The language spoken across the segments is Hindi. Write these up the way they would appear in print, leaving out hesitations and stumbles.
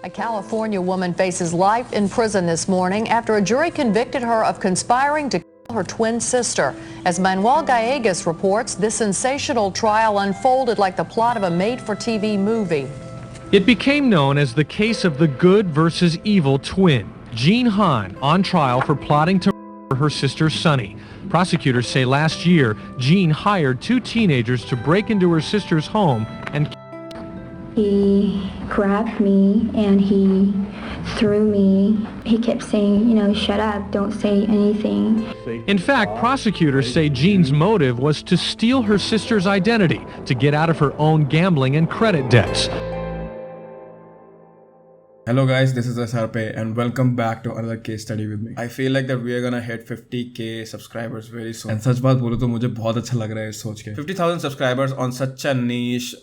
A California woman faces life in prison this morning after a jury convicted her of conspiring to kill her twin sister. As Manuel Gallegos reports, this sensational trial unfolded like the plot of a made-for-TV movie. It became known as the case of the good versus evil twin, Jean Han, on trial for plotting to murder her sister Sunny. Prosecutors say last year, Jean hired two teenagers to break into her sister's home and He grabbed me and he threw me. He kept saying, shut up, don't say anything. In fact, prosecutors say Jean's motive was to steal her sister's identity to get out of her own gambling and credit debts. Hello guys, this is SRP and welcome back to another case study with me. I feel like that we are gonna hit 50k subscribers very soon. And सच बात बोलो तो मुझे बहुत अच्छा लग रहा है सोच के. 50,000 subscribers on such a niche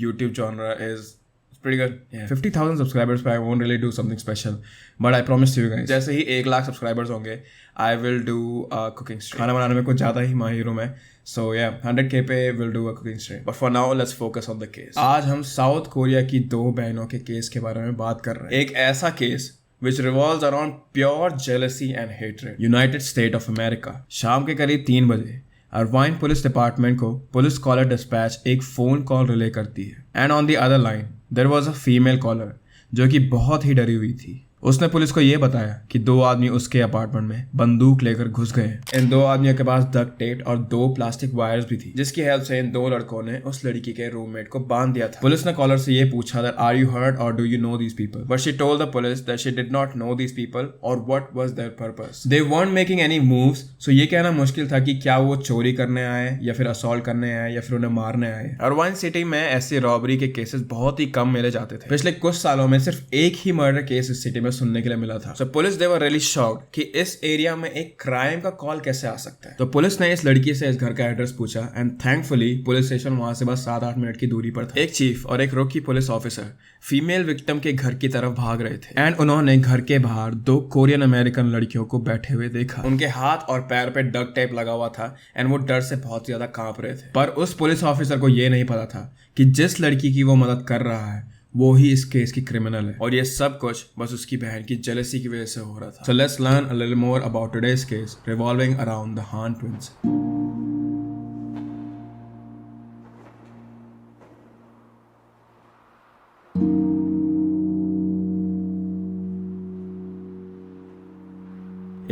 YouTube genre is pretty good. Yeah. 50,000 subscribers पे I won't really do something special, but I promise you guys. जैसे ही 1 लाख subscribers होंगे, I will do a cooking stream. खाना बनाने में कुछ ज़्यादा ही माहिर हूँ मैं. So yeah, 100k पे we'll do a cooking stream. But for now, let's focus on the case. आज हम साउथ कोरिया की दो बहनों के केस के बारे में बात कर रहे हैं. एक ऐसा case which revolves around pure jealousy and hatred. United States of America. शाम के करीब 3 बजे अर्वाइन पुलिस डिपार्टमेंट को पुलिस कॉलर डिस्पैच एक फोन कॉल रिले करती है. And on the other line there was a female caller जो कि बहुत ही डरी हुई थी. उसने पुलिस को यह बताया कि 2 आदमी उसके अपार्टमेंट में बंदूक लेकर घुस गए. इन 2 आदमियों के पास डक्ट टेप और 2 प्लास्टिक वायर्स भी थी, जिसकी हेल्प से इन 2 लड़कों ने उस लड़की के रूममेट को बांध दिया था. पुलिस ने कॉलर से यह पूछा दैट आर यू हर्ट और do you know these people, but she told the police that she did not know these people और what was their purpose. They weren't making any moves, so ये कहना मुश्किल था कि क्या वो चोरी करने आए या फिर असॉल्ट करने आए या फिर उन्हें मारने आए. अर्वाइन सिटी में ऐसी रॉबरी के केसेस बहुत ही कम मिले जाते थे. पिछले कुछ सालों में सिर्फ एक ही मर्डर केस इस सिटी में सुनने के लिए मिला था. So police they were really shocked कि इस एरिया में एक क्राइम का कॉल कैसे आ सकता है. तो पुलिस ने इस लड़की से इस घर का एड्रेस पूछा एंड थैंकफुली पुलिस स्टेशन वहां से बस 7-8 मिनट की दूरी पर था. एक चीफ और एक रोकी पुलिस ऑफिसर फीमेल विक्टिम के घर की तरफ भाग रहे थे एंड उन्होंने घर के बाहर 2 कोरियन अमेरिकन लड़कियों को बैठे हुए देखा. उनके हाथ और पैर पे डक्ट टेप लगा हुआ था एंड वो डर से बहुत ज्यादा कांप रहे थे. पर उस पुलिस ऑफिसर को ये नहीं पता था कि जिस लड़की की वो मदद कर रहा है वो ही इस केस की क्रिमिनल है और ये सब कुछ बस उसकी बहन की जेलसी की वजह से हो रहा था. So let's learn a little more about today's case revolving around the Han twins.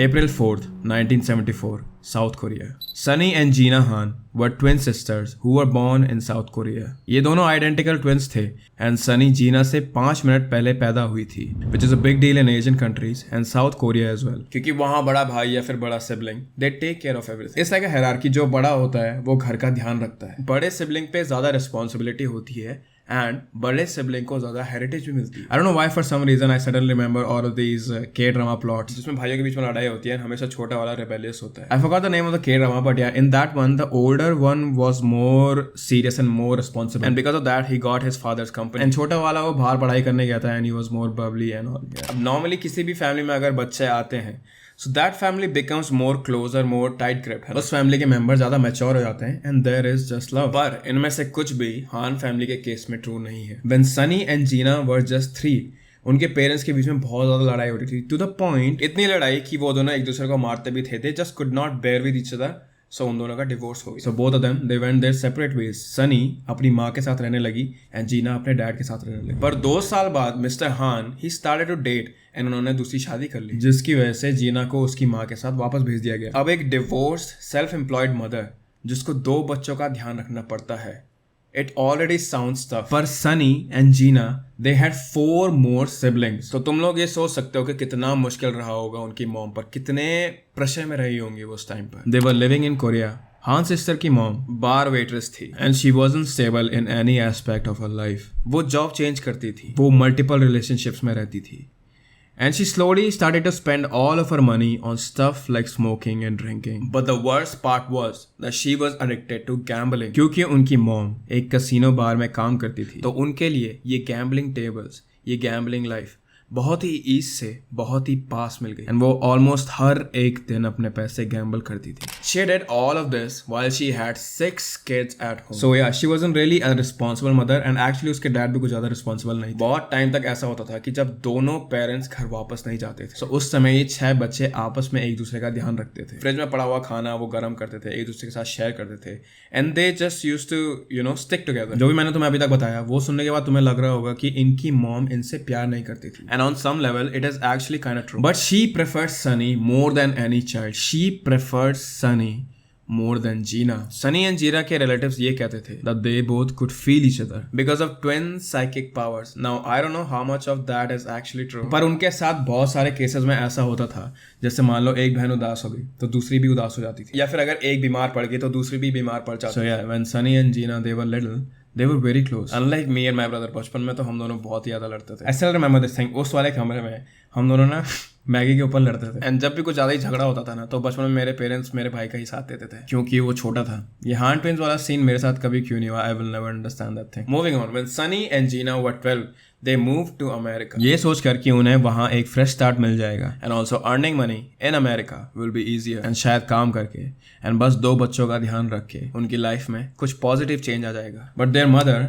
April 4th, 1974, South Korea. Sunny and Gina Han were twin sisters who were born in South Korea. ये दोनों identical twins थे and Sunny Gina से 5 मिनट पहले पैदा हुई थी, which is a big deal in Asian countries and South Korea as well. क्योंकि वहाँ बड़ा भाई या फिर बड़ा sibling, they take care of everything. It's like a hierarchy. जो बड़ा होता है वो घर का ध्यान रखता है. बड़े sibling पे ज़्यादा responsibility होती है एंड बड़े सिबलिंग को ज्यादा हेरिटेज भी मिलती है. I don't know why for some reason I suddenly remember all of these के ड्रामा प्लॉट्स जिसमें भाइयों के बीच में लड़ाई होती है हमेशा छोटा वाला रिबेलियस होता है. I forgot the name of the के ड्रामा बट या in that one the older one was more serious and more responsible and because of that he got his father's company and छोटा वाला वो बाहर पढ़ाई करने गया था and he was more Babli and all. अब नॉर्मली किसी भी फैमिली में अगर बच्चे आते हैं so that family becomes more closer, more tight grip. उस फैमिली के मेंबर ज्यादा मैच्योर हो जाते हैं and there is just love. पर इनमें से कुछ भी हान फैमिली के केस में ट्रू नहीं है. When Sunny and Gina were just 3, उनके पेरेंट्स के बीच में बहुत ज्यादा लड़ाई होती थी. To the point, इतनी लड़ाई कि वो दोनों एक दूसरे को मारते भी थे. They just could not bear with each other. So उन दोनों का डिवोर्स हो गया. So both of them they went their separate ways. Sunny अपनी माँ के साथ रहने लगी and Gina अपने डैड के साथ रहने लगी. पर 2 साल बाद मिस्टर हान he started to date and उन्होंने दूसरी शादी कर ली जिसकी वजह से जीना को उसकी माँ के साथ वापस भेज दिया गया. अब एक डिवोर्स्ड सेल्फ एम्प्लॉयड मदर जिसको 2 बच्चों का ध्यान रखना पड़ता है. It already sounds tough. पर Sunny and Gina they had 4 more siblings. तो तुम लोग ये सोच सकते हो कि कितना मुश्किल रहा होगा उनकी मॉम पर, कितने प्रेशर में रही होंगी वो उस टाइम पर. They were living in Korea. हान सिस्टर की मॉम बार वेट्रेस थी and she wasn't stable in any aspect of her life. वो जॉब चेंज करती थी, वो मल्टीपल रिलेशनशिप्स में रहती थी and she slowly started to spend all of her money on stuff like smoking and drinking. But the worst part was that she was addicted to gambling. क्योंकि उनकी मॉम एक कैसीनो बार में काम करती थी तो उनके लिए ये गैम्बलिंग टेबल्स, ये गैम्बलिंग लाइफ बहुत ही ईस्ट से बहुत ही पास मिल गई एंड वो ऑलमोस्ट हर एक दिन अपने पैसे गैम्बल करती थी. She did all of this while she had 6 kids at home. So yeah, she wasn't really a responsible mother and actually उसके डैड भी कुछ ज्यादा रिस्पॉन्सिबल नहीं. बहुत टाइम तक ऐसा होता था कि जब दोनों पेरेंट्स घर वापस नहीं जाते थे. So उस समय ये 6 बच्चे आपस में एक दूसरे का ध्यान रखते थे. फ्रिज में पड़ा हुआ खाना वो गर्म करते थे, एक दूसरे के साथ शेयर करते थे and they just used to stick together. जो भी मैंने तुम्हें अभी तक बताया वो सुनने के बाद तुम्हें लग रहा होगा कि इनकी मॉम इनसे प्यार नहीं करती थी. And on some level it is actually kind of true. But she preferred Sunny more than any child. She preferred Sunny more than Gina. Sunny and Jira के relatives ये कहते थे that they both could feel each other because of twin psychic powers. Now I don't know how much of that is actually true. पर उनके साथ बहुत सारे केसेस में ऐसा होता था, जैसे मान लो एक बहन उदास हो गई तो दूसरी भी उदास हो जाती थी, या फिर अगर एक बीमार पड़ गई तो दूसरी भी बीमार पड़ जाती. So yeah, when Sunny and Gina they were little, they were very close. Unlike me and my brother, बचपन में तो हम दोनों बहुत ही ज्यादा लड़ते थे. I still remember this thing. उस वाले कमरे में हम दोनों ना मैगी के ऊपर लड़ते थे एंड जब भी कुछ ज्यादा ही झगड़ा होता था ना तो बचपन में मेरे पेरेंट्स मेरे भाई का ही साथ देते थे क्योंकि वो छोटा था. ये हार्ट ट्विंस वाला सीन मेरे साथ कभी क्यों नहीं हुआ. I will never understand that thing. Moving on, when Sunny and Gina were 12 they moved to America. ये सोचकर कि उन्हें वहाँ एक फ्रेश स्टार्ट मिल जाएगा and also earning money in America will be easier and शायद काम करके and बस 2 बच्चों का ध्यान रख के उनकी लाइफ में कुछ पॉजिटिव चेंज आ जाएगा. But their mother,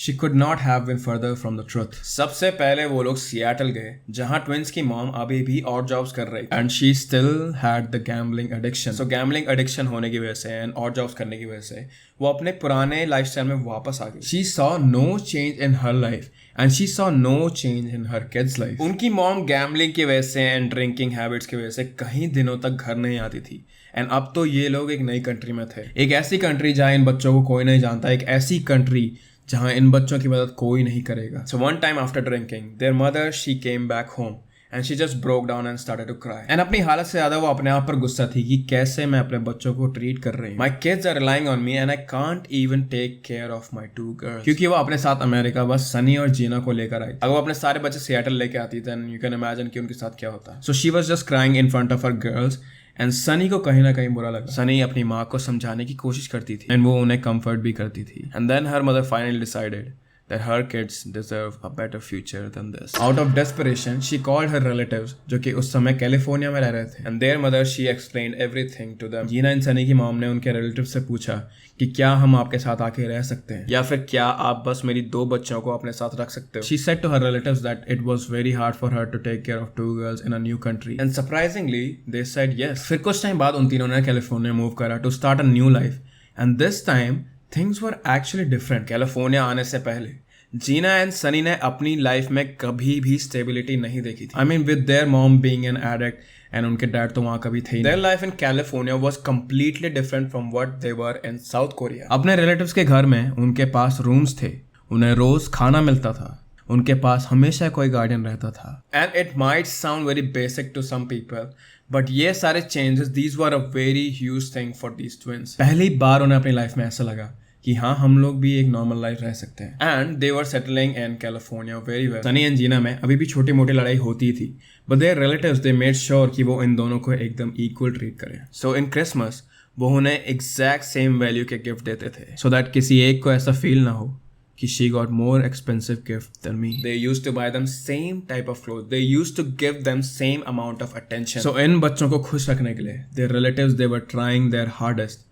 she could not have been further from the truth. सबसे पहले वो लोग सियाटल गए जहाँ ट्विंस की मॉम अभी भी और जॉब्स कर रही and she still had the gambling addiction. So gambling addiction होने की वजह से and और जॉब्स करने की वजह से वो अपने पुराने लाइफस्टाइल में वापस आ गई. She saw no change in her life and she saw no change in her kids' life. उनकी मॉम गैम्बलिंग की वजह से एंड ड्रिंकिंग हैबिट्स की वजह से कहीं दिनों तक घर नहीं आती थी एंड अब तो ये लोग एक नई कंट्री में थे. एक ऐसी कंट्री जहाँ इन बच्चों को कोई नहीं जानता, एक ऐसी कंट्री जहाँ इन बच्चों की मदद कोई नहीं करेगा. So one time after drinking, their mother she came back home and she just broke down and started to cry. And अपनी हालत से ज़्यादा वो अपने आप पर गुस्सा थी कि कैसे मैं अपने बच्चों को ट्रीट कर रही हूँ. My kids are relying on me and I can't even take care of my 2 girls. क्योंकि वो अपने साथ अमेरिका बस सनी और जीना को लेकर आई. अगर वो अपने सारे बच्चे सियाटल लेके आती then you can imagine कि उनके साथ क्या होता. So she was just crying in front of her girls. And Sunny को कहीं ना कहीं बुरा लगा. सनी अपनी माँ को समझाने की कोशिश करती थी एंड वो उन्हें कंफर्ट भी करती थी. And then her mother finally decided that her kids deserve a better future than this. Out of desperation, she called her relatives, जो कि उस समय कैलिफोर्निया में रह रहे थे. And their mother, she explained everything to them. Gina and Sunny की मॉम ने उनके रिलेटिव से पूछा कि क्या हम आपके साथ आके रह सकते हैं या फिर क्या आप बस मेरी 2 बच्चों को अपने साथ रख सकते हो. She said to her relatives that it was very hard for her to take care of 2 girls in a new country. And surprisingly, they said yes. फिर कुछ टाइम बाद उन तीनों ने कैलिफोर्निया मूव करा to start a new life. And this time, things were actually different. California आने से पहले जीना एंड सनी ने अपनी लाइफ में कभी भी स्टेबिलिटी नहीं देखी थी. I mean with their mom being an addict and उनके डैड तो वहाँ कभी थे ही. Their life in California was completely different from what they were in South Korea. अपने रिलेटिव्स के घर में उनके पास रूम्स थे, उन्हें रोज खाना मिलता था, उनके पास हमेशा कोई गार्डियन रहता था. And it might sound very basic to some people but ये सारे changes these were a very huge thing for these twins. पहली बार उन्हें अपनी लाइफ में ऐसा लगा कि हाँ हम लोग भी एक नॉर्मल लाइफ रह सकते हैं. And they were settling in California very well. Sunny and Gina में अभी भी छोटी मोटी लड़ाई होती थी but their relatives they made sure कि वो इन दोनों को एकदम इक्वल ट्रीट करें. सो इन क्रिसमस वो उन्हें एग्जैक्ट सेम वैल्यू के गिफ्ट देते थे सो दैट किसी एक को ऐसा फील ना हो कि she got more expensive gift than me. They used to buy them same type of clothes. They used to give them same amount of attention. So इन बच्चों को खुश रखने के लिए their relatives they were trying their hardest.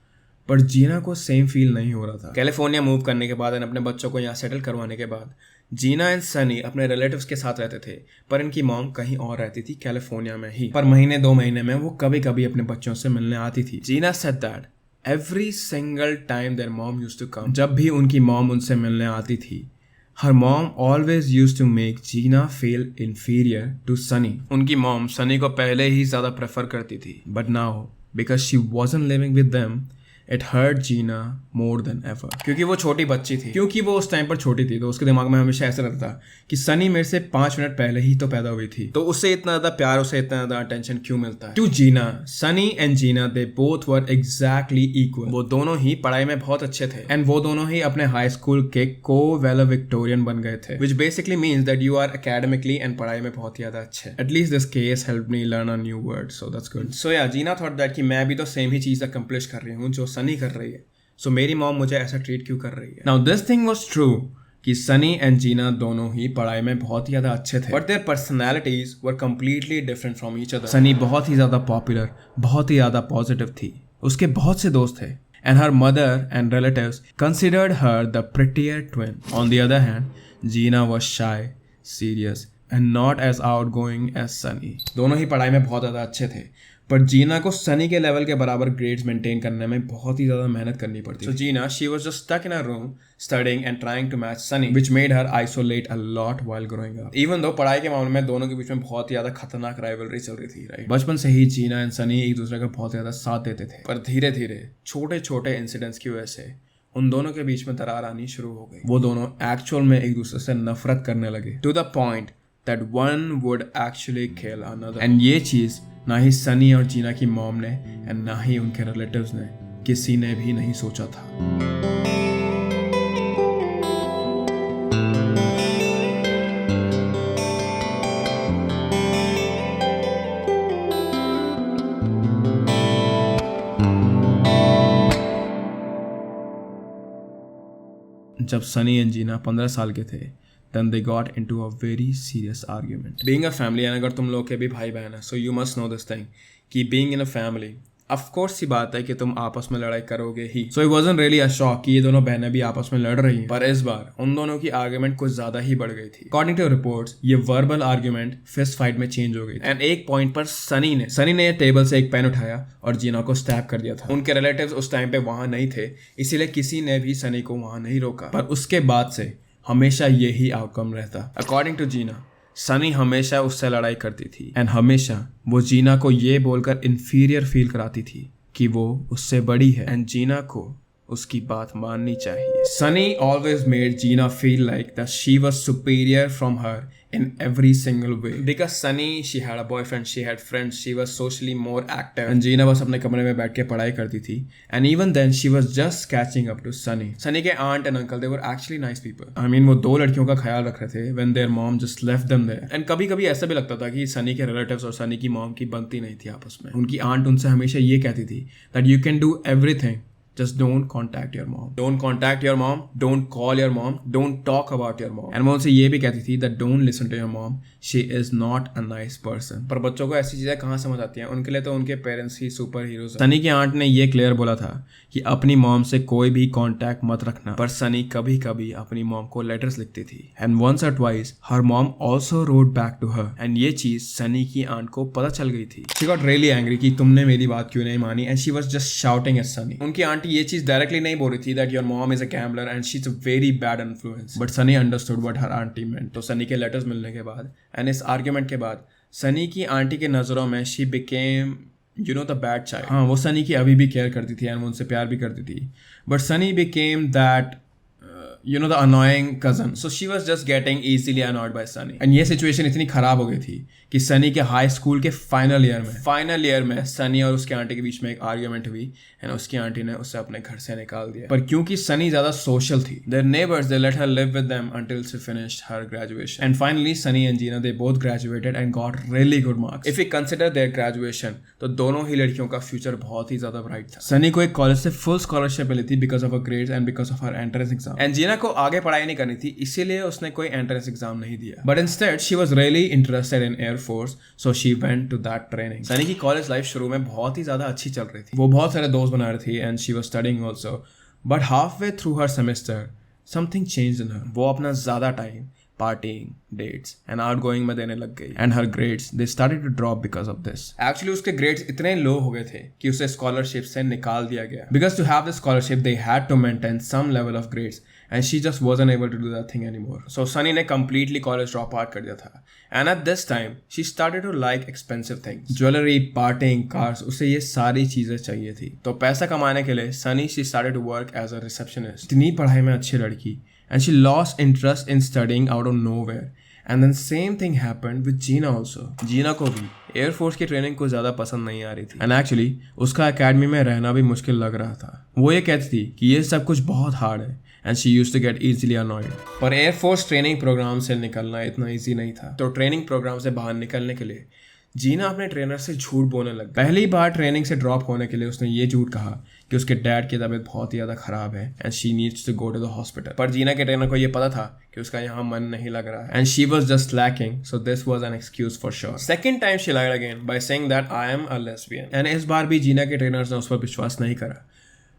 पर जीना को सेम फील नहीं हो रहा था. कैलिफोर्निया मूव करने के बाद और अपने बच्चों को यहाँ सेटल करवाने के बाद जीना एंड सनी अपने रिलेटिव्स के साथ रहते थे पर इनकी मॉम कहीं और रहती थी कैलिफोर्निया में ही. पर महीने 2 महीने में वो कभी कभी अपने बच्चों से मिलने आती थी. जीना said that every single time their mom used to come, जब भी उनकी मॉम उनसे मिलने आती थी her mom always used to make Gina feel inferior to Sunny. उनकी मॉम सनी को पहले ही ज़्यादा प्रेफर करती थी but now because she wasn't living with them it hurt Gina more than ever. क्योंकि वो छोटी बच्ची थी, क्योंकि वो उस टाइम पर छोटी थी तो उसके दिमाग में हमेशा ऐसा रहता था कि सनी मेरे से 5 मिनट पहले ही तो पैदा हुई थी तो उससे इतना ज़्यादा प्यार, उसे इतना ज़्यादा अटेंशन क्यों मिलता है. To Gina, Sunny and Gina they both were exactly equal. वो दोनों ही पढ़ाई में बहुत अच्छे थे एंड वो दोनों ही अपने हाई स्कूल के को वैलेडिक्टोरियन बन गए थे which basically means that you are academically and पढ़ाई में बहुत ही ज़्यादा अच्छे. At least this case help me learn a new word so that's good. So yeah Gina thought that कि मैं भी तो सेम ही चीज़ अकम्प्लिश कर रही हूँ जो सनी कर रही है सो मेरी मॉम मुझे ऐसा ट्रीट क्यों कर रही है. Now this thing was true कि सनी एंड जीना दोनों ही पढ़ाई में बहुत ही ज्यादा अच्छे थे, but their personalities were completely different from each other. Sunny बहुत ही ज्यादा पॉपुलर, बहुत ही ज्यादा पॉजिटिव थी, उसके बहुत से दोस्त थे, and her mother and relatives considered her the prettier twin. On the other hand, Gina was shy, serious and not as outgoing as Sunny. दोनों ही पढ़ाई में बहुत ज़्यादा अच्छे थे, पर जीना को सनी के लेवल के बराबर ग्रेड्स मेंटेन करने में बहुत ही ज़्यादा मेहनत करनी पड़ती। So Gina, she was just stuck in her room studying and trying to match Sunny, which made her isolate a lot while growing up. Even though पढ़ाई के मामले में दोनों के बीच में बहुत ही ज़्यादा खतरनाक राइवलरी चल रही थी, राइट? बचपन से ही जीना एंड सनी एक दूसरे का बहुत ज़्यादा साथ देते थे, पर धीरे धीरे छोटे छोटे इंसिडेंट्स की वजह से उन दोनों के बीच में दरार आनी शुरू हो गई। वो दोनों एक्चुअल में एक दूसरे से नफरत करने लगे, to the point that one would actually kill another. And ये चीज़ ना ही सनी और जीना की मॉम ने एंड ना ही उनके रिलेटिव्स ने किसी ने भी नहीं सोचा था। जब सनी एंड जीना 15 साल के थे, then they got into a very serious argument. Being a family, and अगर तुम लोग के भी भाई बहन है, so you must know this thing कि being in a family, of course सी बात है कि तुम आपस में लड़ाई करोगे ही. So it wasn't really a shock कि ये दोनों बहनें भी आपस में लड़ रही हैं. पर इस बार उन दोनों की आर्ग्यूमेंट कुछ ज्यादा ही बढ़ गई थी. According to reports, ये वर्बल आर्ग्यूमेंट फिस्ट फाइट में चेंज हो गई. एंड एक पॉइंट पर सनी ने टेबल से एक पेन उठाया और जीना को स्टैब कर दिया था. उनके रिलेटिव्स उस टाइम पे वहां नहीं थे, इसीलिए किसी ने भी सनी को वहां नहीं रोका. पर उसके बाद से हमेशा यही आउटकम रहता. अकॉर्डिंग टू जीना, सनी हमेशा उससे लड़ाई करती थी एंड हमेशा वो जीना को ये बोलकर इंफीरियर फील कराती थी कि वो उससे बड़ी है एंड जीना को उसकी बात माननी चाहिए. Sunny always made Gina feel like that she was superior from her in every single way. Because Sunny, she had a boyfriend, she had friends, she was socially more active. And Gina बस अपने कमरे में बैठ के पढ़ाई करती थी. And even then, she was just catching up to Sunny. Sunny के aunt and uncle, they were actually nice people. I mean, वो दो लड़कियों का ख्याल रख रहे थे when their mom just left them there. And कभी-कभी ऐसा भी लगता था कि Sunny के relatives और Sunny की mom की बनती नहीं थी आपस में. उनकी aunt उनसे हमेशा ये कहती थी that you can do everything. Just don't contact your mom. Don't contact your mom. Don't call your mom. Don't talk about your mom. And वो उनसे ये भी कहती थी that don't listen to your mom. She is not a nice person. पर बच्चों को ऐसी चीजें कहाँ समझ आती हैं? उनके लिए तो उनके पेरेंट्स ही सुपर हीरोज हैं. सनी की आंट ने ये क्लियर बोला था कि अपनी मॉम से कोई भी कांटेक्ट मत रखना. पर सनी कभी कभी अपनी मॉम को लेटर्स लिखती थी. And once or twice, her mom also wrote back to her. And ये चीज सनी की आंट को पता चल गई थी. She got really angry कि तुमने मेरी बात क्यों नहीं मानी. And she was just shouting at Sunny. उनकी आंटी ये चीज डायरेक्टली नहीं बोल रही थी that your mom is a gambler and she's a very bad influence. But Sunny understood what her auntie meant. तो सनी के लेटर्स मिलने के बाद एंड इस आर्ग्यूमेंट के बाद सनी की आंटी के नज़रों में she became the bad child. हाँ, वो सनी की अभी भी केयर करती थी एंड वो उनसे प्यार भी करती थी. But Sunny became that the annoying cousin. So she was just getting easily annoyed by Sunny. And ये सिचुएशन इतनी खराब हो गई थी कि सनी के हाई स्कूल के फाइनल ईयर में सनी और उसके आंटी के बीच में एक आर्ग्यूमेंट हुई एंड उसकी आंटी ने उसे अपने घर से निकाल दिया. पर क्योंकि सनी ज्यादा सोशल थी, their neighbors they let her live with them until she finished her graduation. And finally Sunny and Gina they both graduated and got really good marks. If we consider their graduation, तो दोनों ही लड़कियों का फ्यूचर बहुत ही ज्यादा ब्राइट था. सनी को एक कॉलेज से फुल स्कॉलरशिप मिली थी because of her grades and because of her entrance exam. And Gina को आगे पढ़ाई नहीं करनी थी, इसीलिए उसने कोई एंट्रेंस एग्जाम नहीं दिया. But instead she was really interested in air force, so she went to that training. Sunny की कॉलेज लाइफ शुरू में बहुत ही ज्यादा अच्छी चल रही थी. वो बहुत सारे दोस्त बना रही थी and she was studying also. But half way through her semester something changed in her. वो अपना ज्यादा time partying, dates and outgoing में देने लग गई. And her grades they started to drop because of this. Actually उसके ग्रेड्स इतने लो हो गए थे कि उसे स्कॉलरशिप से निकाल दिया गया. Because to have the scholarship they had to maintain some level of grades and she just wasn't able to do that thing anymore. So Sunny ने completely college drop out कर दिया था. And at this time, she started to like expensive things. Jewelry, partying, cars, उसे ये सारी चीज़ें चाहिए थी. तो पैसा कमाने के लिए Sunny she started to work as a receptionist. इतनी पढ़ाई में अच्छी लड़की. And she lost interest in studying out of nowhere. And then same thing happened with Gina also. Gina को भी एयरफोर्स की ट्रेनिंग को ज़्यादा पसंद नहीं आ रही थी. एंड एक्चुअली उसका एकेडमी में रहना भी मुश्किल लग रहा था. वो ये कहती थी कि ये सब कुछ बहुत हार्ड है and she used to get easily annoyed. पर एयरफोर्स ट्रेनिंग प्रोग्राम से निकलना इतना ईजी नहीं था. तो ट्रेनिंग प्रोग्राम से बाहर निकलने के लिए जीना अपने ट्रेनर से झूठ बोलने लगी. पहली बार ट्रेनिंग से ड्रॉप होने के लिए उसने ये झूठ कहा कि उसके डैड की तबीयत बहुत ही ज़्यादा ख़राब है and she needs to go to the hospital. पर जीना के ट्रेनर को ये पता था कि उसका यहाँ मन नहीं लग रहा है and she was just lacking, so this was an excuse for sure. Second time she lied again by saying that I am a lesbian and इस बार भी जीना के ट्रेनर्स ने उस पर विश्वास नहीं करा।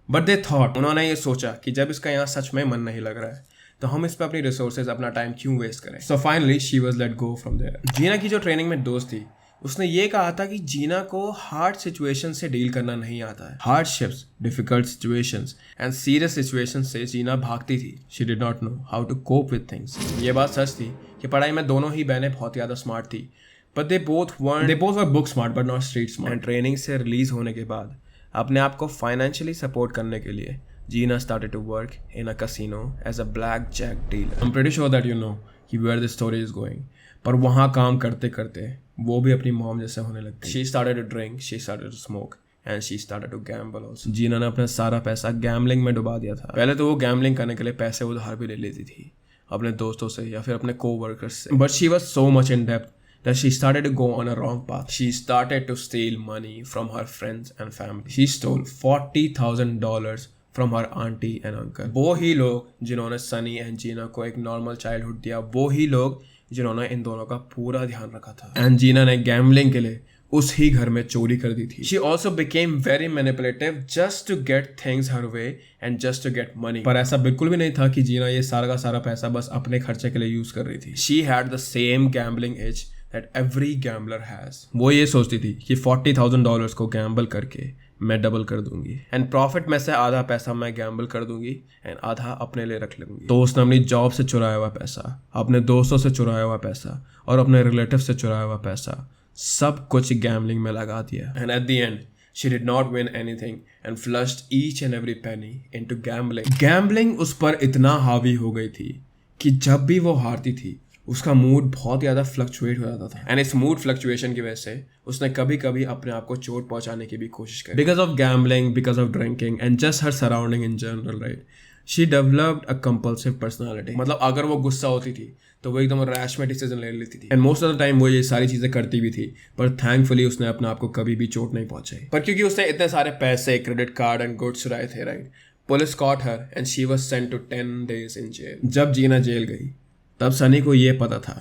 बट दे थॉट, उन्होंने ये सोचा कि जब इसका यहाँ सच में मन नहीं लग रहा है तो हम इस पर अपनी रिसोर्सेज अपना टाइम क्यों वेस्ट करें। So finally she was let go from there. Gina की जो ट्रेनिंग में दोस्त थी उसने ये कहा था कि जीना को हार्ड सिचुएशन से डील करना नहीं आता है। Hardships, difficult situations and serious situations से जीना भागती थी। She did not know how to cope with things. ये बात सच थी कि पढ़ाई में दोनों ही बहनें बहुत ज़्यादा स्मार्ट थी, but they both were book smart but not street smart. And training से रिलीज होने के बाद अपने आप को फाइनेंशियली सपोर्ट करने के लिए Gina started to work in a casino as a blackjack dealer. I'm pretty sure that you know कि where the story is going. पर वहाँ काम करते करते वो भी अपनी मॉम जैसे होने लगती। She started to drink, she started to smoke, and she started to gamble also. जीना ने अपना सारा पैसा गैम्बलिंग में डुबा दिया था। पहले तो वो गैम्बलिंग करने के लिए पैसे उधार भी ले लेती थी अपने दोस्तों से या फिर अपने co-workers से। But she was so much in debt that she started to go on a wrong path. She started to steal money from her friends and family. She stole $40,000 from her aunty and uncle. वो ही लोग जिन्होंने सनी एंड जीना को एक नॉर्मल चाइल्डहुड दिया, वो ही लोग जिन्होंने इन दोनों का पूरा ध्यान रखा था। एंड जीना ने गैम्बलिंग के लिए उस ही घर में चोरी कर दी थी। She also became very manipulative just to get things her way and just to get money. पर ऐसा बिल्कुल भी नहीं था कि जीना ये सारा का सारा पैसा बस अपने खर्चे के लिए यूज कर रही थी। She had the same gambling as that every gambler has. वो ये सोचती थी कि $40,000 को गैम्बल करके मैं डबल कर दूंगी एंड प्रॉफिट में से आधा पैसा मैं गैम्बल कर दूंगी एंड आधा अपने लिए रख लूंगी। तो उसने अपनी जॉब से चुराया हुआ पैसा, अपने दोस्तों से चुराया हुआ पैसा और अपने रिलेटिव से चुराया हुआ पैसा सब कुछ गैम्बलिंग में लगा दिया। And at the end she did not win anything and flushed each and every penny into gambling. Gambling उस पर इतना हावी हो गई थी कि जब भी वो हारती थी उसका मूड बहुत ज़्यादा फ्लक्चुएट हो जाता था एंड इस मूड फ्लक्चुएशन की वजह से उसने कभी कभी अपने आप को चोट पहुंचाने की भी कोशिश की। Because of gambling, because of drinking and just her surrounding in general, right, she developed a compulsive personality. मतलब अगर वो गुस्सा होती थी तो वो एकदम रैश में डिसीजन ले लेती थी and most of the time वो ये सारी चीज़ें करती भी थी, पर थैंकफुली उसने अपने आप को कभी भी चोट नहीं पहुंचाई। पर क्योंकि उसने इतने सारे पैसे, क्रेडिट कार्ड एंड गुड्स चुराए थे, right, police caught her and she was sent to 10 days in jail। जब जीना जेल गई तब सनी को ये पता था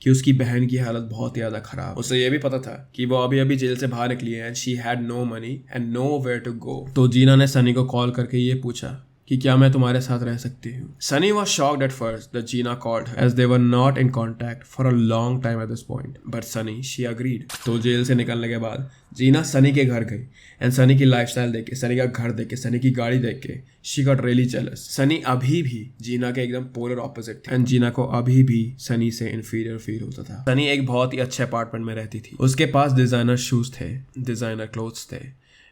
कि उसकी बहन की हालत बहुत ज़्यादा खराब। उसे ये भी पता था कि वो अभी अभी जेल से बाहर निकली है and she had no money and nowhere to go. तो जीना ने सनी को कॉल करके ये पूछा कि क्या मैं तुम्हारे साथ रह सकती हूँ। Sunny was shocked at first that Gina called her as they were not in contact for a long time at this point, but Sunny she agreed. तो जेल से निकलने के बाद जीना सनी के घर गई एंड सनी की लाइफस्टाइल देख के, सनी का घर देख के, सनी की गाड़ी देख के she got really jealous. Sunny अभी भी जीना के एकदम पोलर ऑपोजिट थी एंड जीना को अभी भी सनी से इन्फीरियर फील होता था। सनी एक बहुत ही अच्छे अपार्टमेंट में रहती थी, उसके पास डिजाइनर शूज थे, डिजाइनर क्लोथ्स थे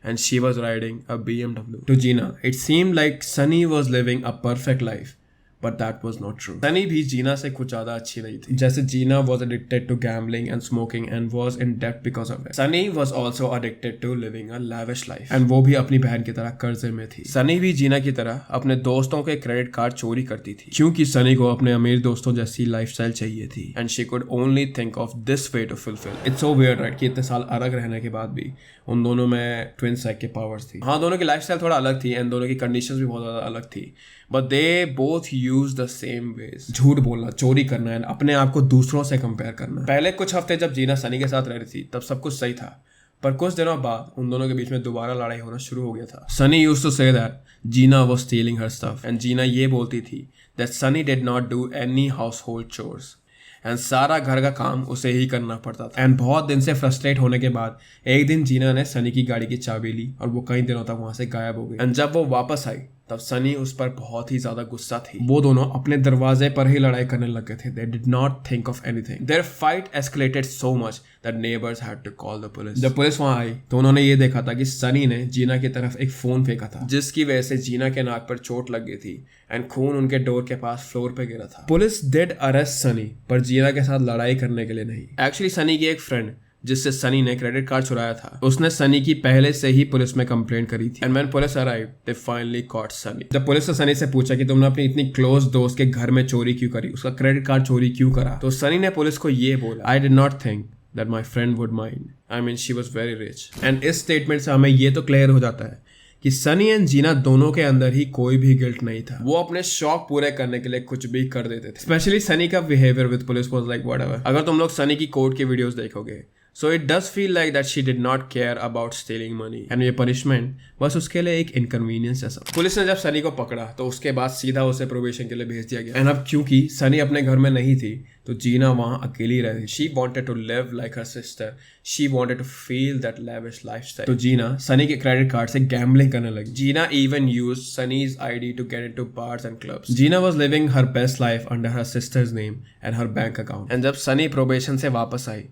and she was riding a BMW. To Gina, it seemed like Sunny was living a perfect life, but that was not true. Sunny भी जीना से कुछ ज़्यादा अच्छी नहीं थी। जैसे जीना was addicted to gambling and smoking and was in debt because of it. Sunny was also addicted to living a lavish life. And वो भी अपनी बहन की तरह कर्जे में थी। Sunny भी जीना की तरह अपने दोस्तों के क्रेडिट कार्ड चोरी करती थी क्योंकि Sunny को अपने अमीर दोस्तों जैसी लाइफस्टाइल चाहिए थी and she could only think of this way to fulfill. It's so weird, right, कि इतने साल अलग रहने के बाद भी उन दोनों में ट्विन साइक के पावर्स थी। हाँ, दोनों की लाइफस्टाइल थोड़ा अलग थी एंड दोनों की कंडीशंस भी बहुत ज़्यादा अलग थी, but they both use the same ways. झूठ बोलना, चोरी करना एंड अपने आप को दूसरों से कंपेयर करना। पहले कुछ हफ्ते जब जीना सनी के साथ रह रही थी तब सब कुछ सही था, पर कुछ दिनों बाद उन दोनों के बीच में दोबारा लड़ाई होना शुरू हो गया था। Sunny used to say that Gina was stealing her stuff and Gina ये बोलती थी that Sunny did not do any household chores and सारा घर का काम उसे ही करना पड़ता था। एंड बहुत दिन से फ्रस्ट्रेट होने के बाद एक दिन जीना ने सनी की गाड़ी की चाबी ली और वो कई दिनों तक वहां से गायब हो गई। एंड जब वो वापस आई तब सनी उस पर बहुत ही ज्यादा गुस्सा थी। वो दोनों अपने दरवाजे पर ही लड़ाई करने लगे थे। They did not think of anything. Their fight escalated so much that neighbors had to call the police. जब पुलिस वहां आई तो उन्होंने ये देखा था कि सनी ने जीना की तरफ एक फोन फेंका था जिसकी वजह से जीना के नाक पर चोट लग गई थी एंड खून उनके डोर के पास फ्लोर पे गिरा था। पुलिस डिड अरेस्ट सनी, पर जीना के साथ लड़ाई करने के लिए नहीं। एक्चुअली सनी की एक फ्रेंड जिससे सनी ने क्रेडिट कार्ड चुराया था, उसने सनी की पहले से ही पुलिस में कंप्लेंट करी थी। And when police arrived, they finally caught Sunny. जब पुलिस ने सनी से पूछा कि तुमने अपनी इतनी क्लोज दोस्त के घर में चोरी क्यों करी, उसका क्रेडिट कार्ड चोरी क्यों करा, तो सनी ने पुलिस को ये बोला, I did not think that my friend would mind, I mean she was very rich. And इस स्टेटमेंट से हमें ये तो क्लियर हो जाता है कि सनी एंड जीना दोनों के अंदर ही कोई भी गिल्ट नहीं था। वो अपने शौक पूरे करने के लिए कुछ भी कर देते थे। स्पेशली सनी का behaviour with police was like whatever. अगर तुम लोग सनी की कोर्ट की वीडियोस देखोगे, so it does feel like that she did not care about stealing money and ये punishment बस उसके लिए एक inconvenience जैसा। पुलिस ने जब सनी को पकड़ा तो उसके बाद सीधा उसे प्रोबेशन के लिए भेज दिया गया। एंड अब क्योंकि सनी अपने घर में नहीं थी तो जीना वहां अकेली रहती। She wanted to live like her sister. She wanted to feel that lavish lifestyle. तो जीना सनी के क्रेडिट कार्ड से गैम्बलिंग करने लगी। जीना even used Sunny's ID to get into bars and clubs. Gina was living her best life under her sister's name and her bank account. And जब सनी प्रोबेशन से वापस आई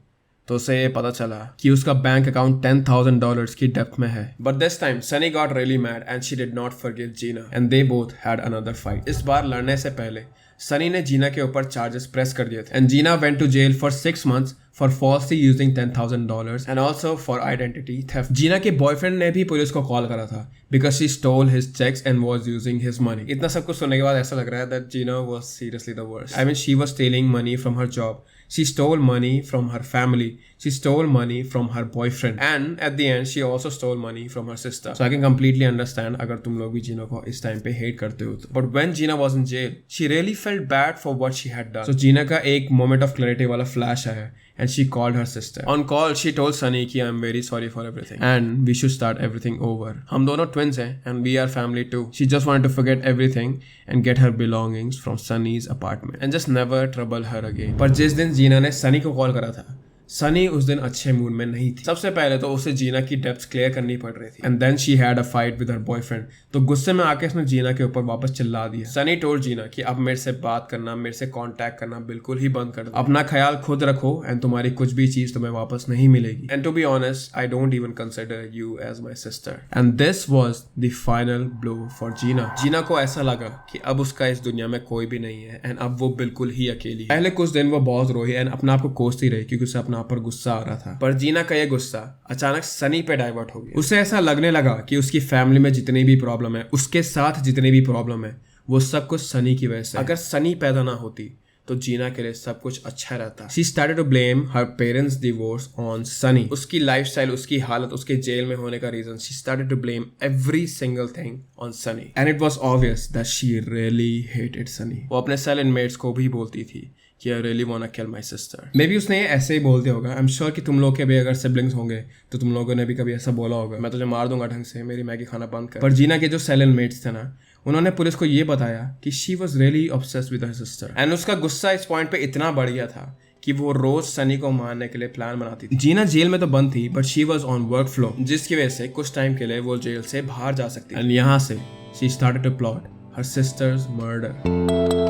तो उसे ये पता चला कि उसका बैंक अकाउंट $10,000 की डेप्थ में है। But this time Sunny got really mad and she did not forgive Gina and they both had another fight. इस बार लड़ने से पहले सनी ने जीना के ऊपर चार्जेस प्रेस कर दिए थे and Gina went to jail for 6 months for falsely using $10,000 and also for identity theft. Gina के बॉयफ्रेंड ने भी पुलिस को कॉल करा था because she stole his cheques and was using his money. इतना सब कुछ सुनने के बाद ऐसा लग रहा है that Gina was seriously the worst. I mean she was stealing money from her job, she stole money from her family, she stole money from her boyfriend, and at the end she also stole money from her sister. So I can completely understand अगर तुम लोग भी जीना को इस टाइम पे hate करते हो तो। But when Gina was in jail, she really felt bad for what she had done. So जीना का एक moment of clarity वाला flash आया and she called her sister. On call she told Sunny कि I'm very sorry for everything and we should start everything over. हम दोनों twins हैं and we are family too. She just wanted to forget everything and get her belongings from Sunny's apartment and just never trouble her again. पर जिस दिन जीना ने सनी को कॉल करा था, सनी उस दिन अच्छे मूड में नहीं थी। सबसे पहले तो उसे जीना की डेप्थ क्लियर करनी पड़ रही थी and then she had a fight with her boyfriend. तो गुस्से में आके उसने जीना के ऊपर वापस चिल्ला दिया। सनी टोल्ड जीना कि अब मेरे से बात करना, मेरे से कांटेक्ट करना बिल्कुल ही बंद कर दो। अपना ख्याल खुद रखो एंड तुम्हारी कुछ भी चीज तुम्हें वापस नहीं मिलेगी। And to be honest I don't even consider you as my sister. And this was the final blow for Gina. Gina को ऐसा लगा कि अब उसका इस दुनिया में कोई भी नहीं है एंड अब वो बिल्कुल ही अकेली है। पहले कुछ दिन वो बहुत रोई एंड अपने आप को कोसती रही क्योंकि उसे अपने आप पर गुस्सा आ रहा था। पर जीना का ये गुस्सा अचानक सनी पे डाइवर्ट हो गया। उसे ऐसा लगने लगा कि उसकी फैमिली में जितनी भी प्रॉब्लम है, उसके साथ जितनी भी प्रॉब्लम है, वो सब कुछ सनी की वजह से। अगर सनी पैदा ना होती तो जीना के लिए सब कुछ अच्छा रहता। She started to blame her parents' divorce on Sunny. उसकी लाइफस्टाइल, उसकी हालत, उसके जेल में होने का reason, she started to blame every single thing on Sunny. And it was obvious that she really hated Sunny. वो अपने सेल इनमेट्स को भी बोलती थी कि I really wanna kill my sister. May be उसने ऐसे ही बोल दिया होगा। I'm sure कि तुम लोग के भी अगर सिबलिंग्स होंगे तो तुम लोगों ने भी कभी ऐसा बोला होगा, मैं तुझे मार दूंगा ढंग से, मेरी मैगी खाना बंद कर। पर जीना के जो सेल इनमेट्स थे ना, उन्होंने पुलिस को ये बताया कि she was really obsessed with her sister and उसका गुस्सा इस पॉइंट पे इतना बढ़ गया था कि वो रोज सनी को मारने के लिए प्लान बनाती थी। जीना जेल में तो बंद थी but she was on work flow, जिसकी वजह से कुछ टाइम के लिए वो जेल से बाहर जा सकती एंड यहाँ से she started to plot her sister's murder.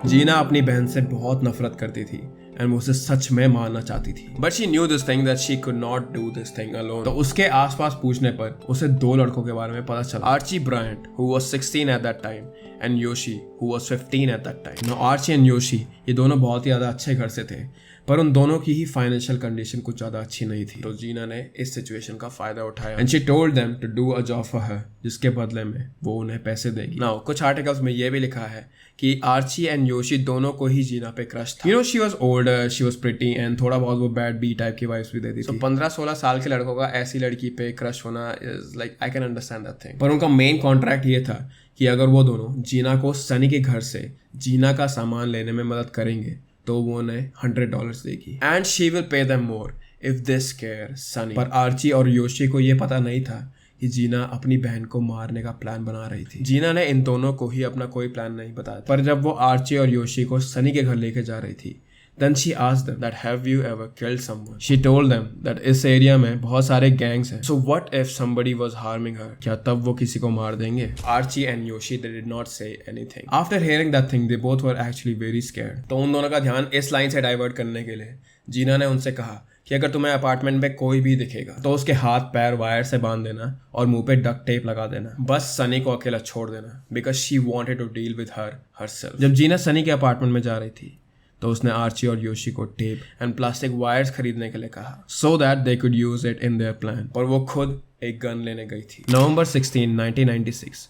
Gina अपनी बहन से बहुत नफरत करती थी एंड वो उसे सच में मारना चाहती थी but she knew this thing that she could not do this thing alone. तो उसके आसपास पूछने पर उसे 2 लड़कों के बारे में पता चला, Archie Bryant who was 16 at that time and Yoshi who was 15 at that time. Now Archie and Yoshi ये दोनों बहुत ही ज्यादा अच्छे घर से थे पर उन दोनों की ही फाइनेंशियल कंडीशन कुछ ज्यादा अच्छी नहीं थी। तो जीना ने इस सिचुएशन का फायदा उठाया and she told them to do a job for her, जिसके बदले में वो उन्हें पैसे देगी। नाउ कुछ आर्टिकल्स में ये भी लिखा है कि आर्ची एंड योशी दोनों को ही जीना पे क्रश था। You know she was older, she was pretty and थोड़ा बहुत वो बैड बी टाइप की वाइब्स भी देती थी। तो 15-16 साल के लड़कों का ऐसी लड़की पे क्रश होना is like I can understand that thing. पर उनका मेन कॉन्ट्रैक्ट ये था कि अगर वो दोनों जीना को सनी के घर से जीना का सामान लेने में मदद करेंगे तो वो उन्हें $100 देगी and she will pay them more if they square Sunny. पर आर्ची और योशी को ये पता नहीं था कि जीना अपनी बहन को मारने का प्लान बना रही थी। जीना ने इन दोनों को ही अपना कोई प्लान नहीं बताया। पर जब वो आर्ची और योशी को सनी के घर लेके जा रही थी then she asked them that have you ever killed someone. She told them that इस एरिया में बहुत सारे गैंग्स हैं, so what if somebody was harming her? क्या तब वो किसी को मार देंगे? Archie and Yoshi they did not say anything. After hearing that thing they both were actually very scared. तो उन दोनों का ध्यान इस लाइन से डाइवर्ट करने के लिए जीना ने उनसे कहा कि अगर तुम्हें अपार्टमेंट में कोई भी दिखेगा तो उसके हाथ पैर वायर से बांध देना और मुंह पे डक्ट टेप लगा देना, बस सनी को अकेला छोड़ देना because she wanted to deal with her herself. जब जीना सनी के अपार्टमेंट में जा रही थी तो उसने आर्ची और योशी को टेप एंड प्लास्टिक वायर्स खरीदने के लिए कहा so that they could use it in their plan. पर वो खुद एक गन लेने गई थी। नवंबर 16, 1996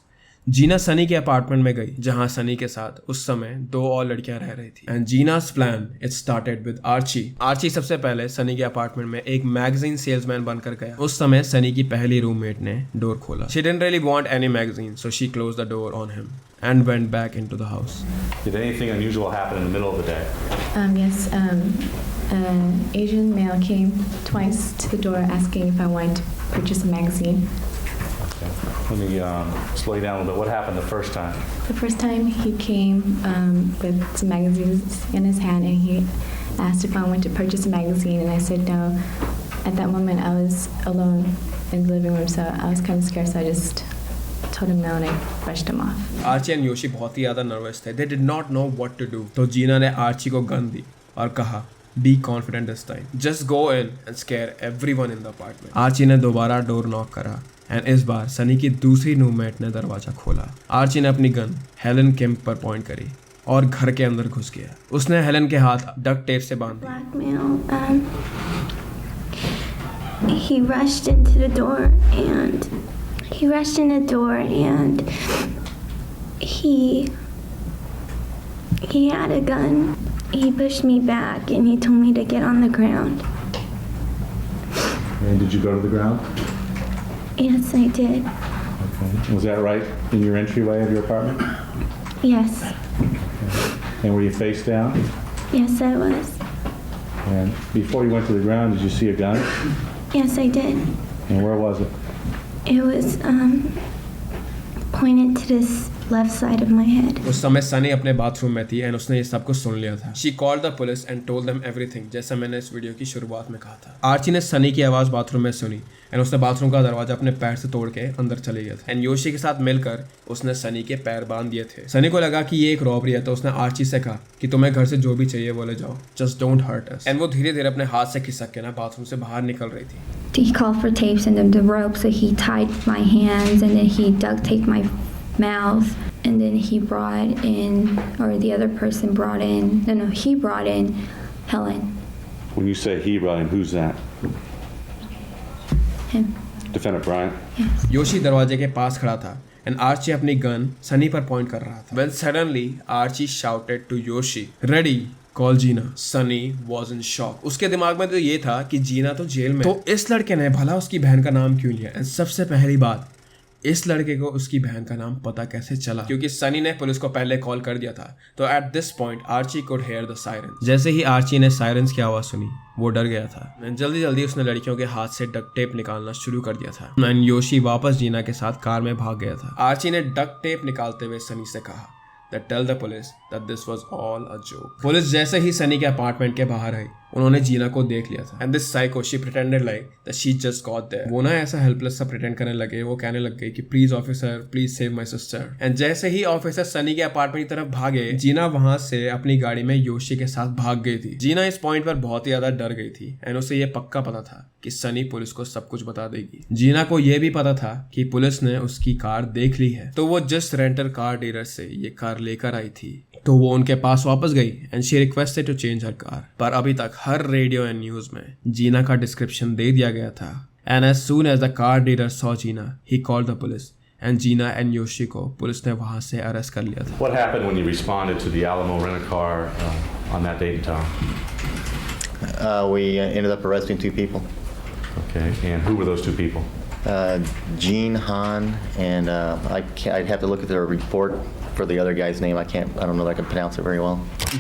जीना सनी के अपार्टमेंट में गई जहां सनी के साथ उस समय 2 और लड़कियां रह रही थी एंड जीना's plan it started with Archie. Archie सबसे पहले सनी के अपार्टमेंट में एक मैगजीन सेल्समैन बनकर गया। उस समय सनी की पहली रूममेट ने डोर खोला। She didn't really want any magazine so she closed the door on him and went back into the house. Did anything unusual happen in the middle of the day? Yes, an Asian male came twice to the door asking if I wanted to purchase a magazine. Okay. Let me slow you down a little bit. What happened the first time? The first time he came with some magazines in his hand and he asked if I wanted to purchase a magazine and I said no. At that moment I was alone in the living room so I was kind of scared so I just told him no and I brushed him off. Archie and Yoshi बहुत ही ज्यादा नर्वस थे। They did not know what to do. तो जीना ने आर्ची को गन दी और कहा Be confident this time. Just go in and scare everyone in the apartment. Archie ने दोबारा डोर नॉक करा एंड इस बार सनी की दूसरी रूममेट ने दरवाजा खोला। आर्ची ने अपनी गन हेलन केम्प पर पॉइंट करी और घर के अंदर घुस गया। उसने हेलन के हाथ डक्ट टेप से बांध दिए। Blackmail. He rushed into the door and he had a gun. He pushed me back and he told me to get on the ground. And did you go to the ground? Yes, I did. Okay. Was that right in your entryway of your apartment? Yes. And were you face down? Yes, I was. And before you went to the ground, did you see a gun? Yes, I did. And where was it? It was pointed to this left side of my head. उस समय सनी अपने बाथरूम में थी एंड उसने ये सब कुछ सुन लिया था। She called the police and told them everything, जैसा मैंने इस वीडियो की शुरुआत में कहा था। आर्ची ने सनी की आवाज बाथरूम में सुनी एंड उसने बाथरूम का दरवाजा अपने पैर से तोड़ के अंदर चले गया था एंड योशी के साथ मिलकर उसने सनी के पैर बांध दिए थे। सनी को लगा कि ये एक रॉबरी है तो उसने आर्ची से कहा कि तुम्हें घर से जो भी चाहिए वो ले जाओ, just don't hurt us. And वो धीरे धीरे अपने हाथ से खिसक के ना बाथरूम से बाहर निकल रही थी। He called for tapes and then the rope, so he tied my hands and then he duct taped my mouth and then he brought in, or the other person brought in, he brought in Helen. When you say he brought in, who's that? Him. Defendant Bryant? Yes. Yoshi दरवाजे के पास खड़ा था एंड आर्ची अपनी गन सनी पर पॉइंट कर रहा था। When suddenly Archie shouted to Yoshi, "Ready, call Gina." Sunny was in shock. उसके दिमाग में तो ये था कि जीना तो जेल में, तो इस लड़के ने भला उसकी बहन का नाम क्यों लिया? एंड सबसे पहली बात, इस लड़के को उसकी बहन का नाम पता कैसे चला? क्योंकि सनी ने पुलिस को पहले कॉल कर दिया था। तो at this point Archie could hear the siren. जैसे ही आर्ची ने सायरन्स की आवाज सुनी वो डर गया था। जल्दी जल्दी उसने लड़कियों के हाथ से डक्ट टेप निकालना शुरू कर दिया था एंड योशी वापस जीना के साथ कार में भाग गया था। आर्ची ने डक्ट टेप निकालते हुए सनी से कहा that tell the police that this was all a joke. Police जैसे ही सनी के अपार्टमेंट के बाहर आई उन्होंने जीना को देख लिया था and this psycho she pretended like that she just got there. वो ना ऐसा हेल्पलेस सा प्रिटेंड करने लगे, वो कहने लग गई कि please officer, please save my sister. And जैसे ही ऑफिसर सनी के अपार्टमेंट की तरफ भागे, जीना वहां से अपनी गाड़ी में योशी के साथ भाग गई थी। जीना इस पॉइंट पर बहुत ही ज्यादा डर गई थी एंड उसे ये पक्का पता था कि सनी पुलिस को सब कुछ बता देगी। जीना को यह भी पता था कि पुलिस ने उसकी कार देख ली है, तो वो जिस रेंटल कार डीलर से ये कार लेकर आई थी तो वो उनके पास वापस गई and she requested to change her car. पर अभी तक हर रेडियो एंड न्यूज में जीना का डिस्क्रिप्शन दे दिया गया था and as soon as the car dealer saw Gina he called the police and Gina and Yoshi को पुलिस ने वहां से अरेस्ट कर लिया था। What happened when you responded to the Alamo rent-a-car on that date and time? We ended up arresting 2 people. Okay, and who were those 2 people? Gene Han and I'd have to look at the report for the other guy's name. I don't know if I can pronounce it very well.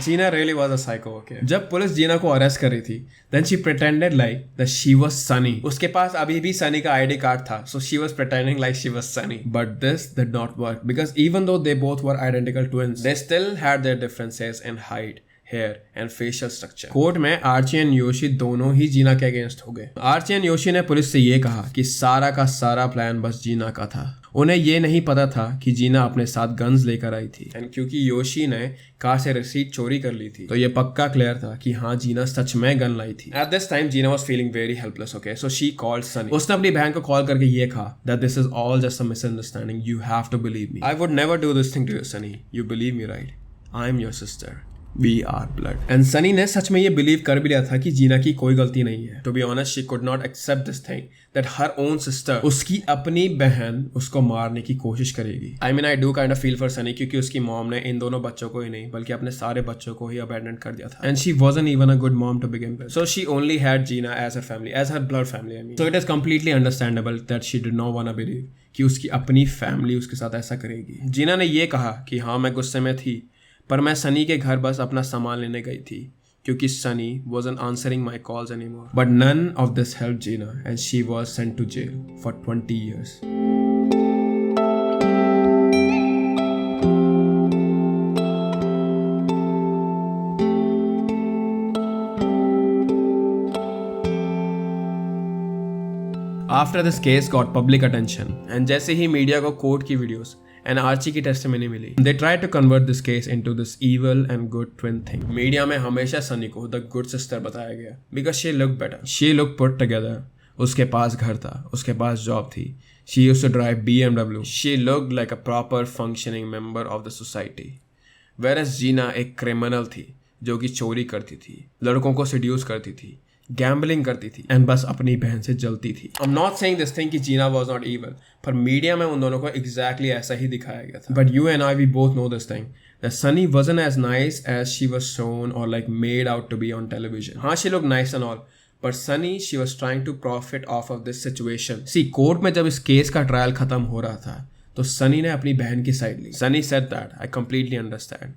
Gina really was a psycho, okay? जब पुलिस जीना को अरेस्ट कर रही थी, then she pretended like that she was Sunny. उसके पास अभी भी सनी का ID कार्ड था, so she was pretending like she was Sunny. But this did not work because even though they both were identical twins, they still had their differences in height, hair and facial structure. Court में आर्ची एंड योशी दोनों ही जीना के अगेंस्ट हो गए। आर्ची एंड योशी ने पुलिस से ये कहा कि सारा का सारा प्लान बस जीना का था। उन्हें ये नहीं पता था कि जीना अपने साथ गन्स लेकर आई थी एंड क्योंकि योशी ने कार से रसीद चोरी कर ली थी तो ये पक्का क्लियर था कि हाँ जीना सच में गन लाई थी। At this time Gina was feeling very helpless, okay? So she called Sunny. उसने अपनी बहन को कॉल करके ये कहा that this is all just a misunderstanding, you have to believe me. I would never do this thing to you Sunny, you believe me right? I am your sister We are blood. And Sunny ने सच में ये बिलीव कर भी लिया था कि जीना की कोई गलती नहीं है. To be honest, she could not accept this thing that her own sister, उसकी अपनी बहन, उसको मारने की कोशिश करेगी. I mean, I do kind of feel for Sunny क्योंकि उसकी मॉम ने इन दोनों बच्चों को ही नहीं बल्कि अपने सारे बच्चों को ही abandon कर दिया था. And she wasn't even a good mom to begin with. So she only had Gina as her family, as her blood family. I mean, so it is completely understandable that she did not want to believe कि उसकी अपनी फैमिली उसके साथ ऐसा करेगी. जीना ने ये कहा कि हाँ मैं गुस्से में थी पर मैं सनी के घर बस अपना सामान लेने गई थी क्योंकि Sunny wasn't answering my calls anymore. But none of this helped Gina and she was sent to jail for 20 years. After this case got public attention and जैसे ही मीडिया को कोर्ट की वीडियोस एंड आर्ची की टेस्टिमनी मिली, they tried to convert this case into this evil and good twin thing. Media में हमेशा सनी को the good sister बताया गया because she looked better, she looked put together. उसके पास घर था, उसके पास जॉब थी, she used to drive BMW, she looked like a proper functioning member of the society. Whereas Gina एक क्रिमिनल थी जो कि चोरी करती थी, लड़कों को seduce करती थी, गैम्बलिंग करती थी एंड बस अपनी बहन से जलती थी. I'm not saying this thing कि जीना was not evil, पर मीडिया में उन दोनों को exactly ऐसा ही दिखाया गया था. But you and I, we both know this thing that Sunny wasn't as nice as she was shown or like made out to be on television. हाँ, she looked nice and all, but Sunny, she was trying to profit off of this situation. See, court में जब इस केस का ट्रायल खत्म हो रहा था तो सनी ने अपनी बहन की साइड ली. Sunny said that I completely understand.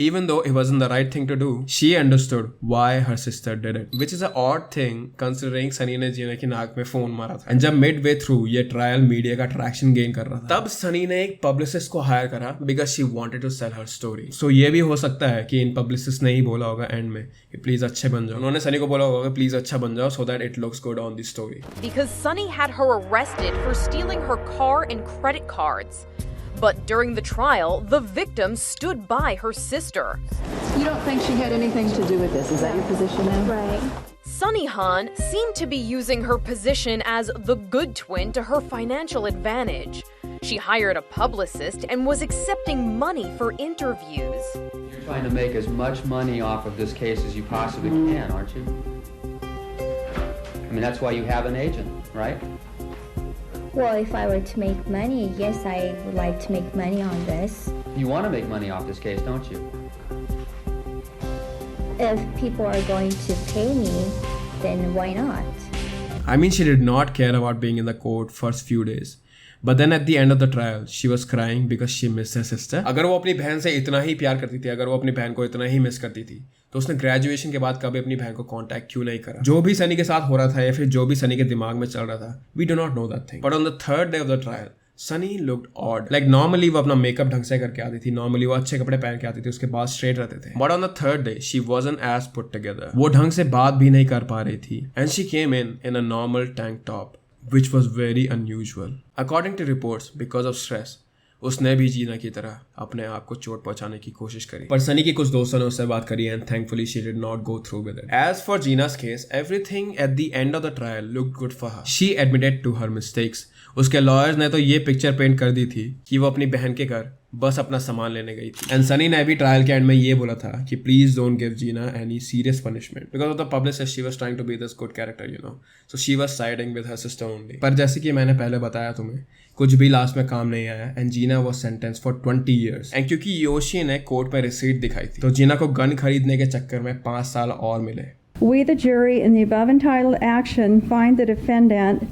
Even though it wasn't the right thing to do, she understood why her sister did it, which is an odd thing considering Sunny ने जीना की नाक में फोन मारा था. And जब midway through ये ट्रायल मीडिया का ट्रैक्शन गेन कर रहा था, तब सनी ने एक पब्लिसिस्ट को हायर करा because she wanted to sell her story. So ये भी हो सकता है कि इन पब्लिसिस्ट ने ही बोला होगा एंड में कि प्लीज अच्छे बन जाओ. उन्होंने सनी को बोला होगा कि प्लीज अच्छा बन जाओ so that it looks good on the story. Because Sunny had her arrested for stealing her car and credit cards. But during the trial, the victim stood by her sister. You don't think she had anything to do with this? Is that your position now? Right. Sunny Han seemed to be using her position as the good twin to her financial advantage. She hired a publicist and was accepting money for interviews. You're trying to make as much money off of this case as you possibly can, aren't you? I mean, that's why you have an agent, right? Well, if I were to make money, yes, I would like to make money on this. You want to make money off this case, don't you? If people are going to pay me, then why not? I mean, she did not care about being in the court first few days. But then at the end of the trial, she was crying because she missed her sister. अगर वो अपनी बहन से इतना ही प्यार करती थी, अगर वो अपनी बहन को इतना ही मिस करती थी, तो उसने ग्रेजुएशन के बाद कभी अपनी बहन को कांटेक्ट क्यों नहीं करा? जो भी सनी के साथ हो रहा था या फिर जो भी सनी के दिमाग में चल रहा था, we do not know that thing. But on the third day of the trial, Sunny looked odd. Like normally वो अपना मेकअप ढंग से करके आती थी, normally वो अच्छे कपड़े पहन के आती थी, उसके बाल स्ट्रेट रहते थे. But on the third day, she wasn't as put together. वो ढंग से बात भी नहीं कर पा रही थी. And she came in a normal tank top, which was very unusual. According to reports, because of stress, उसने भी जीना की तरह अपने आप को चोट पहुंचाने की कोशिश करी. पर सनी के कुछ दोस्तों ने उससे बात करी and thankfully she did not go through with it. As for Gina's case, everything at the end of the trial looked good for her. She admitted to her mistakes. उसके लॉयर्स ने तो ये पिक्चर पेंट कर दी थी कि वो अपनी बहन के घर बस अपना सामान लेने गई थी. एंड सनी ने भी ट्रायल के एंड में ये बोला था कि please don't give Gina any serious punishment because of the publicist she was trying to be this good character, you know. So she was siding with her sister only. पर जैसे कि मैंने पहले बताया तुम्हें, कुछ भी लास्ट में काम नहीं आया and Gina was sentence for 20 years. And क्योंकि योशी ने कोर्ट में रिसीट दिखाई थी तो जीना को गन खरीदने के चक्कर में 5 साल और मिले. We, the jury, in the above entitled action, find the defendant,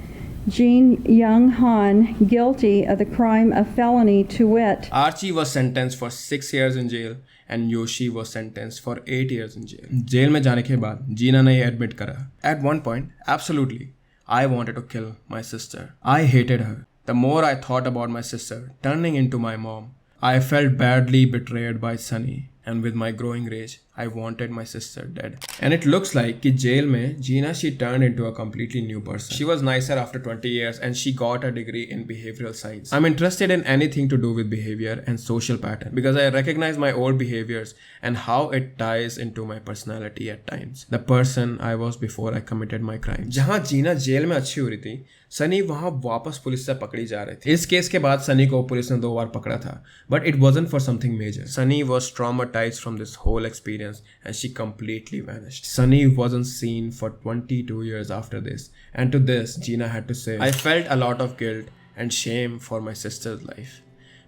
Jean Young Han, guilty of the crime of felony, to wit. Archie was sentenced for 6 years in jail and Yoshi was sentenced for 8 years in jail. Jail में जाने के बाद जीना ने ये एडमिट करा. At one point, absolutely, I wanted to kill my sister. I hated her. The more I thought about my sister turning into my mom, I felt badly betrayed by Sunny. And with my growing rage, I wanted my sister dead. And it looks like कि जेल में Gina, she turned into a completely new person. She was nicer after 20 years and she got a degree in behavioral science. I'm interested in anything to do with behavior and social pattern because I recognize my old behaviors and how it ties into my personality at times. The person I was before I committed my crime. जहाँ Gina जेल में अच्छी हो रही थी, सनी वहाँ वापस पुलिस से पकड़ी जा रही थी. इस केस के बाद सनी को पुलिस ने 2 बार पकड़ा था, but it wasn't for something major. Sunny was traumatized from this whole experience seconds and she completely vanished. Sunny wasn't seen for 22 years after this, and to this Gina had to say, I felt a lot of guilt and shame for my sister's life,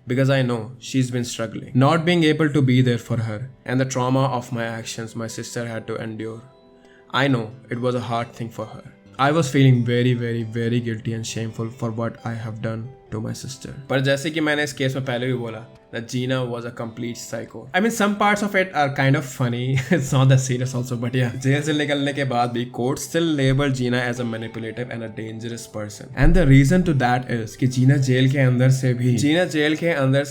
because I know she's been struggling, not being able to be there for her, and the trauma of my actions my sister had to endure. I know it was a hard thing for her. I was feeling very, very, very guilty and shameful for what I have done to my sister. पर जैसे कि मैंने इस केस में पहले भी बोला, that Gina was a complete psycho. I mean, some parts of it are kind of funny. It's not that serious also, but yeah. जेल से निकलने के बाद भी court still labeled Gina as a manipulative and a dangerous person. And the reason to that is कि Gina जेल के अंदर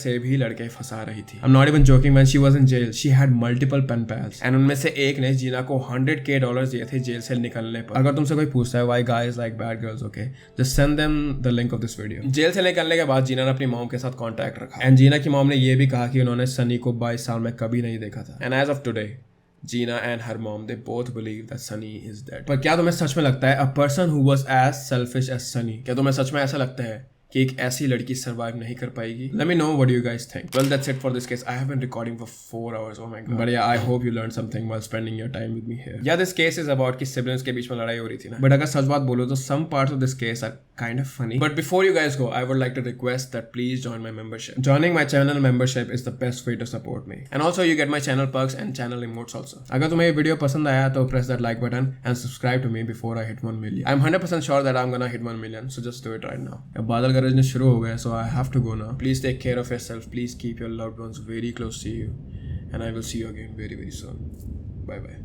से भी लड़के फंसा रही थी. I'm not even joking, when she was in jail, she had multiple pen pals. And उनमें से एक ने Gina को $100K दिए थे जेल से निकलने पर. अगर तुमसे कोई पूछता है why guys like bad girls, okay, just send them the link of this video. जेल से निकलने के बाद जीना ने अपनी मॉम के साथ कांटेक्ट रखा, एंड जीना की मॉम ने ये भी कहा कि उन्होंने सनी को 22 साल में कभी नहीं देखा था. And as of today Gina and her mom they both believe that Sunny is dead. पर क्या तुम्हें सच में लगता है, a person who was as selfish as Sunny, क्या तुम्हें सच में ऐसा लगता है कि एक ऐसी लड़की सर्वाइव नहीं कर पाएगी? Let me know what you guys think. Well, that's it for this case. I have been recording for 4 hours. Oh my god. But yeah, I hope you learned something while spending your time with me here. Yeah, this case is about कि siblings के बीच में लड़ाई हो रही थी ना. But अगर सच बात बोलो तो some parts of this case are kind of funny. But before you guys go, I would like to request that please join my membership. Joining my channel membership is the best way to support me. And also you get my channel perks and channel emotes also. अगर तुम्हें ये वीडियो पसंद आया तो press that like button and subscribe to me before I hit 1 million. I'm 100% sure that I'm gonna hit 1 million. So just do it right now. अब बादल गरजने शुरू हो गए, so I have to go now. Please take care of yourself. Please keep your loved ones very close to you. And I will see you again very, very soon. Bye bye.